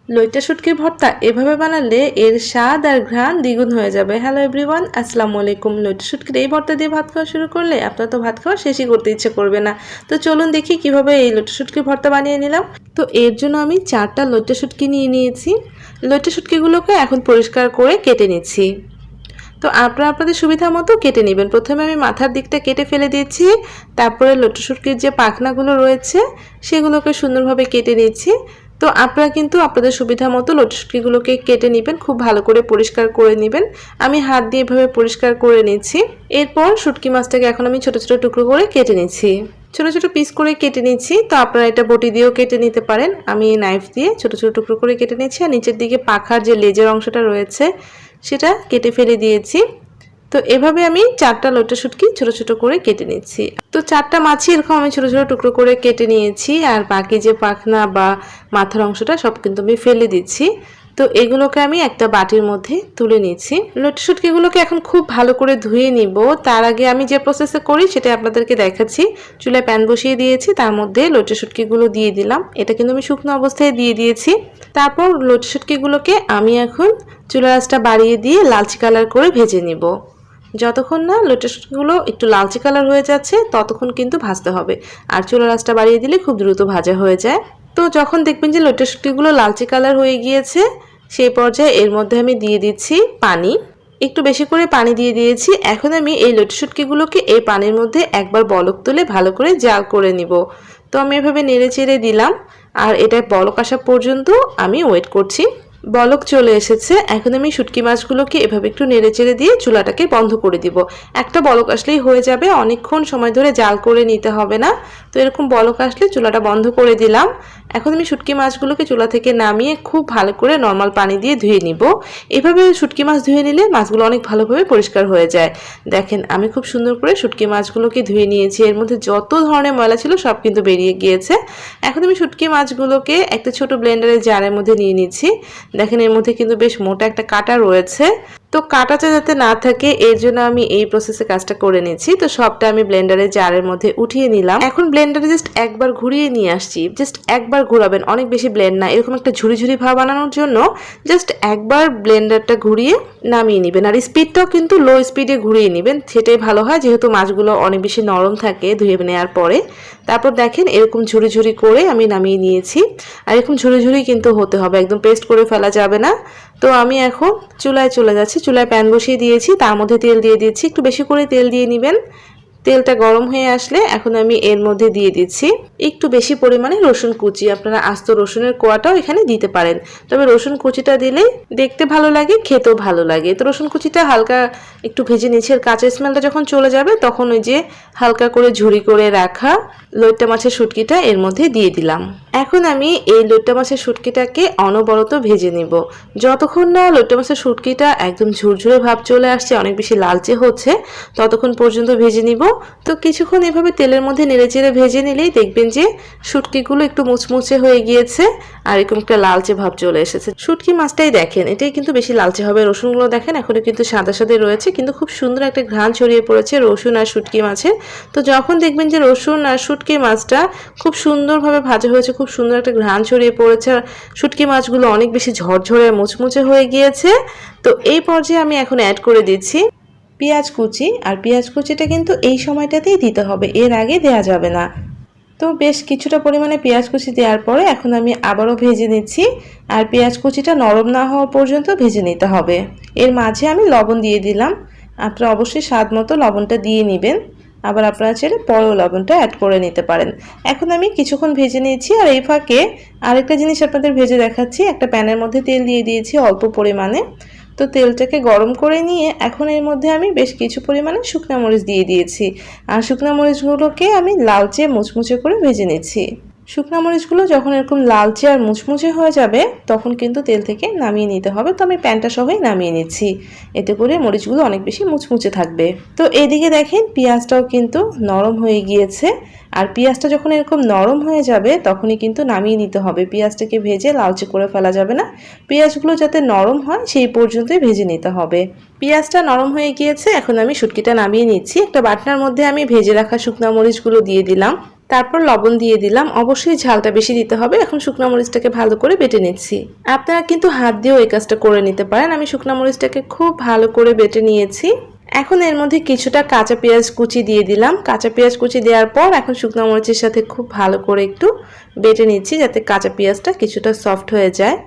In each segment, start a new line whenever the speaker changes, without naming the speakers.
লইট্টা শুটকির ভর্তা এভাবে বানালে এর স্বাদ আর ঘ্রাণ দ্বিগুণ হয়ে যাবে। হ্যালো এভরিওয়ান, আসসালামু আলাইকুম। লইট্টা শুটকির এই ভর্তা দিয়ে ভাত খাওয়া শুরু করলে আপনার তো ভাত খাওয়া শেষই করতে ইচ্ছে করবে না। তো চলুন দেখি কিভাবে এই লইট্টা শুটকির ভর্তা বানিয়ে নিলাম। তো এর জন্য আমি 4টা লইট্টা শুটকি নিয়ে নিয়েছি। লইট্টা শুটকিগুলোকে এখন পরিষ্কার করে কেটে নিচ্ছি। তো আপনারা আপনাদের সুবিধা মতো কেটে নেবেন। প্রথমে আমি মাথার দিকটা কেটে ফেলে দিয়েছি, তারপরে লইট্টা শুটকির যে পাখনাগুলো রয়েছে সেগুলোকে সুন্দরভাবে কেটে নিচ্ছি। তো আপনারা কিন্তু আপনাদের সুবিধা মতো লইট্টা শুটকিগুলোকে কেটে নেবেন, খুব ভালো করে পরিষ্কার করে নেবেন। আমি হাত দিয়ে এভাবে পরিষ্কার করে নিচ্ছি। এরপর শুটকি মাছটাকে এখন আমি ছোট ছোট টুকরো করে কেটে নিচ্ছি, ছোট ছোট পিস করে কেটে নিচ্ছি। তো আপনারা এটা বটি দিয়েও কেটে নিতে পারেন। আমি নাইফ দিয়ে ছোট ছোট টুকরো করে কেটে নিচ্ছি, আর নিচের দিকে পাখার যে লেজের অংশটা রয়েছে সেটা কেটে ফেলে দিয়েছি। তো এভাবে আমি 4টা লইট্টা শুটকি ছোট ছোট করে কেটে নিচ্ছি। তো 4টা মাছই এরকম আমি ছোট ছোট টুকরো করে কেটে নিয়েছি, আর বাকি যে পাখনা বা মাথার অংশটা সব কিন্তু আমি ফেলে দিচ্ছি। তো এগুলোকে আমি একটা বাটির মধ্যে তুলে নিচ্ছি। লইট্টা শুটকিগুলোকে এখন খুব ভালো করে ধুয়ে নিব। তার আগে আমি যে প্রসেসে করি সেটা আপনাদেরকে দেখাচ্ছি। চুলায় প্যান বসিয়ে দিয়েছি, তার মধ্যে লইট্টা শুটকিগুলো দিয়ে দিলাম। এটা কিন্তু আমি শুকনো অবস্থায় দিয়ে দিয়েছি। তারপর লইট্টা শুটকিগুলোকে আমি এখন চুলার আঁচটা বাড়িয়ে দিয়ে লালচে কালার করে ভেজে নিব। যতক্ষণ না লইট্টা শুটকিগুলো একটু লালচে কালার হয়ে যাচ্ছে ততক্ষণ কিন্তু ভাজতে হবে, আর চুলার আঁচটা বাড়িয়ে দিলে খুব দ্রুত ভাজা হয়ে যায়। তো যখন দেখবেন যে লইট্টা শুটকিগুলো লালচে কালার হয়ে গিয়েছে, সেই পর্যায়ে এর মধ্যে আমি দিয়ে দিচ্ছি পানি। একটু বেশি করে পানি দিয়ে দিয়েছি। এখন আমি এই লইট্টা শুটকিগুলোকে এই পানির মধ্যে একবার বলক তুলে ভালো করে জাল করে নিব। তো আমি এভাবে নেড়ে চেড়ে দিলাম, আর এটা বলক আসা পর্যন্ত আমি ওয়েট করছি। বলক চলে এসেছে। এখন আমি শুটকি মাছগুলোকে এভাবে একটু নেড়েচেড়ে দিয়ে চুলাটাকে বন্ধ করে দিব। একটা বলক আসলেই হয়ে যাবে, অনেকক্ষণ সময় ধরে জাল করে নিতে হবে না। তো এরকম বলক আসলে চুলাটা বন্ধ করে দিলাম। এখন আমি শুটকি মাছগুলোকে চুলা থেকে নামিয়ে খুব ভালো করে নর্মাল পানি দিয়ে ধুয়ে নিব। এভাবে শুটকি মাছ ধুয়ে নিলে মাছগুলো অনেক ভালোভাবে পরিষ্কার হয়ে যায়। দেখেন আমি খুব সুন্দর করে শুটকি মাছগুলোকে ধুয়ে নিয়েছি। এর মধ্যে যত ধরনের ময়লা ছিল সব কিন্তু বেরিয়ে গিয়েছে। এখন আমি শুটকি মাছগুলোকে একটা ছোট ব্লেন্ডারের জারের মধ্যে নিয়ে নিচ্ছি। দেখেন এর মধ্যে কিন্তু বেশ মোটা একটা কাঁটা রয়েছে। তো কাঁটাটা যাতে না থাকে এর জন্য আমি এই প্রসেসে কাজটা করে নিচ্ছি। তো সবটা আমি ব্লেন্ডারের জারের মধ্যে উঠিয়ে নিলাম। এখন ব্লেন্ডারে জাস্ট একবার ঘুরিয়ে নিয়ে আসছি। জাস্ট একবার ঘোরাবেন, অনেক বেশি ব্লেন্ড না, এরকম একটা ঝুরি ঝুরি ভাব বানানোর জন্য জাস্ট একবার ব্লেন্ডারটা ঘুরিয়ে নামিয়ে নেবেন। আর স্পিডটাও কিন্তু লো স্পিডে ঘুরিয়ে নেবেন, সেটাই ভালো হয়, যেহেতু মাছগুলো অনেক বেশি নরম থাকে ধুয়ে নেওয়ার পরে। তারপর দেখেন এরকম ঝুরি ঝুরি করে আমি নামিয়ে নিয়েছি। আর এরকম ঝুরি ঝুরি কিন্তু হতে হবে, একদম পেস্ট করে ফেলা যাবে না। তো আমি এখন চুলায় চলে যাচ্ছি। চুলায় প্যান বসিয়ে দিয়েছি, তার মধ্যে তেল দিয়ে দিচ্ছি। একটু বেশি করে তেল দিয়ে নেবেন। তেলটা গরম হয়ে আসলে এখন আমি এর মধ্যে দিয়ে দিচ্ছি একটু বেশি পরিমাণে রসুন কুচি। আপনারা আস্ত রসুনের কোয়াটাও এখানে দিতে পারেন, তবে রসুন কুচিটা দিলে দেখতে ভালো লাগে, খেতেও ভালো লাগে। তো রসুন কুচিটা হালকা একটু ভেজে নিচ্ছি। আর কাঁচা স্মেলটা যখন চলে যাবে তখন ওই যে হালকা করে ঝুরি করে রাখা লইট্টা মাছের শুটকিটা এর মধ্যে দিয়ে দিলাম। এখন আমি এই লইট্টা মাছের শুটকিটাকে অনবরত ভেজে নিব। যতক্ষণ না লইট্টা মাছের শুটকিটা একদম ঝুরঝুরে ভাব চলে আসছে, অনেক বেশি লালচে হচ্ছে, ততক্ষণ পর্যন্ত ভেজে নিব। তো কিছুক্ষণ এভাবে তেলের মধ্যে নেড়েচেড়ে ভেজে নিলেই দেখবেন যে শুটকিগুলো একটু মুচমুচে হয়ে গিয়েছে, আর এরকম একটা লালচে ভাব চলে এসেছে। শুটকি মাছটাই দেখেন, এটাই কিন্তু বেশি লালচে হবে। রসুনগুলো দেখেন এখনো কিন্তু সাদা সাদা রয়েছে, কিন্তু খুব সুন্দর একটা ঘ্রাণ ছড়িয়ে পড়েছে রসুন আর শুটকি মাছের। তো যখন দেখবেন যে রসুন আর শুটকি মাছটা খুব সুন্দরভাবে ভাজা হয়েছে, খুব সুন্দর একটা ঘ্রাণ ছড়িয়ে পড়েছে, আর শুটকি মাছগুলো অনেক বেশি ঝরঝরে মুচমুচে হয়ে গিয়েছে, তো এই পর্যায়ে আমি এখন অ্যাড করে দিচ্ছি পেঁয়াজ কুচি। আর পেঁয়াজ কুচিটা কিন্তু এই সময়টাতেই দিতে হবে, এর আগে দেওয়া যাবে না। তো বেশ কিছুটা পরিমাণে পেঁয়াজ কুচি দেওয়ার পরে এখন আমি আবারও ভেজে নিচ্ছি। আর পেঁয়াজ কুচিটা নরম না হওয়া পর্যন্ত ভেজে নিতে হবে। এর মাঝে আমি লবণ দিয়ে দিলাম। আপনারা অবশ্যই স্বাদ মতো লবণটা দিয়ে নেবেন, আবার আপনারা চাইলে পরেও লবণটা অ্যাড করে নিতে পারেন। এখন আমি কিছুক্ষণ ভেজে নিয়েছি। আর এই ফাঁকে আরেকটা জিনিস আপনাদের ভেজে দেখাচ্ছি। একটা প্যানের মধ্যে তেল দিয়ে দিয়েছি অল্প পরিমাণে। তো তেলটাকে গরম করে নিয়ে এখন এর মধ্যে আমি বেশ কিছু পরিমাণে শুকনো মরিচ দিয়ে দিয়েছি। আর শুকনো মরিচগুলোকে আমি লালচে মুচমুচে করে ভেজে নিচ্ছি। শুকনো মরিচগুলো যখন এরকম লালচে আর মুচমুচে হয়ে যাবে তখন কিন্তু তেল থেকে নামিয়ে নিতে হবে। তো আমি প্যানটা সহই নামিয়ে নিচ্ছি, এতে করে মরিচগুলো অনেক বেশি মুচমুচে থাকবে। তো এদিকে দেখেন পেঁয়াজটাও কিন্তু নরম হয়ে গিয়েছে। আর পেঁয়াজটা যখন এরকম নরম হয়ে যাবে তখনই কিন্তু নামিয়ে নিতে হবে। পেঁয়াজটাকে ভেজে লালচে করে ফেলা যাবে না, পেঁয়াজগুলো যাতে নরম হয় সেই পর্যন্তই ভেজে নিতে হবে। পেঁয়াজটা নরম হয়ে গিয়েছে, এখন আমি শুটকিটা নামিয়ে নিচ্ছি। একটা বাটনার মধ্যে আমি ভেজে রাখা শুকনো মরিচগুলো দিয়ে দিলাম। তারপর লবণ দিয়ে দিলাম, অবশ্যই ঝালটা বেশি দিতে হবে। এখন শুকনো মরিচটাকে ভালো করে বেটে নিচ্ছি। আপনারা কিন্তু হাত দিয়েও এই কাজটা করে নিতে পারেন। আমি শুকনো মরিচটাকে খুব ভালো করে বেটে নিয়েছি। এখন এর মধ্যে কিছুটা কাঁচা পেঁয়াজ কুচি দিয়ে দিলাম। কাঁচা পেঁয়াজ কুচি দেওয়ার পর এখন শুকনো মরিচের সাথে খুব ভালো করে একটু বেটে নিচ্ছি, যাতে কাঁচা পেঁয়াজটা কিছুটা সফট হয়ে যায়।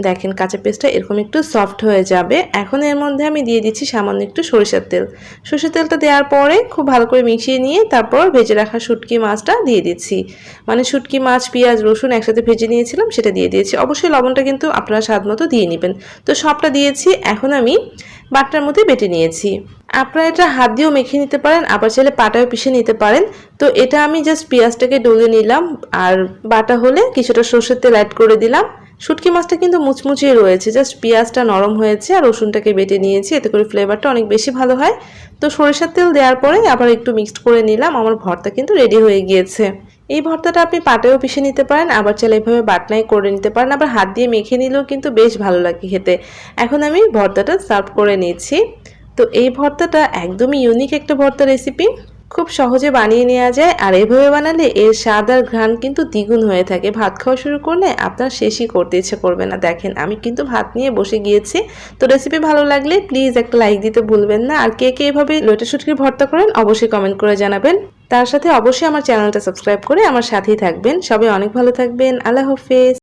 দেখেন কাঁচা পেঁয়াজটা এরকম একটু সফট হয়ে যাবে। এখন এর মধ্যে আমি দিয়ে দিচ্ছি সামান্য একটু সরিষার তেল। সরিষার তেলটা দেওয়ার পরে খুব ভালো করে মিশিয়ে নিয়ে তারপর ভেজে রাখা শুটকি মাছটা দিয়ে দিচ্ছি। মানে শুটকি মাছ, পেঁয়াজ, রসুন একসাথে ভেজে নিয়েছিলাম, সেটা দিয়ে দিয়েছি। অবশ্যই লবণটা কিন্তু আপনারা স্বাদ মতো দিয়ে নেবেন। তো সবটা দিয়েছি। এখন আমি বাটার মধ্যে বেটে নিয়েছি। আপনারা এটা হাত দিয়েও মেখে নিতে পারেন, আবার চাইলে পাটায়ও পিষে নিতে পারেন। তো এটা আমি জাস্ট পেঁয়াজটাকে ডলে নিলাম, আর বাটা হলে কিছুটা সরষের তেল অ্যাড করে দিলাম। শুটকি মাছটা কিন্তু মুচমুচিয়ে রয়েছে, জাস্ট পেঁয়াজটা নরম হয়েছে আর রসুনটাকে বেটে নিয়েছি, এতে করে ফ্লেভারটা অনেক বেশি ভালো হয়। তো সরিষার তেল দেওয়ার পরে আবার একটু মিক্সড করে নিলাম। আমার ভর্তা কিন্তু রেডি হয়ে গিয়েছে। এই ভর্তাটা আপনি পাটেও পিষে নিতে পারেন, আবার চাইলে এভাবে বাটনায় করে নিতে পারেন, আবার হাত দিয়ে মেখে নিলেও কিন্তু বেশ ভালো লাগে খেতে। এখন আমি ভর্তাটা সার্ভ করে নিচ্ছি। তো এই ভর্তাটা একদমই ইউনিক একটা ভর্তা রেসিপি, খুব সহজে বানিয়ে নেওয়া যায়। আর এভাবে বানালে এর স্বাদ আর ঘ্রাণ কিন্তু দ্বিগুণ হয়ে থাকে। ভাত খাওয়া শুরু করলে আপনার শেষই করতে ইচ্ছে করবে না। দেখেন আমি কিন্তু ভাত নিয়ে বসে গিয়েছি। তো রেসিপি ভালো লাগলে প্লিজ একটা লাইক দিতে ভুলবেন না। আর কে কে এভাবে লইট্টা শুটকির ভর্তা করেন অবশ্যই কমেন্ট করে জানাবেন। তার সাথে অবশ্যই আমার চ্যানেলটা সাবস্ক্রাইব করে আমার সাথেই থাকবেন। সবাই অনেক ভালো থাকবেন। আল্লাহ হাফেজ।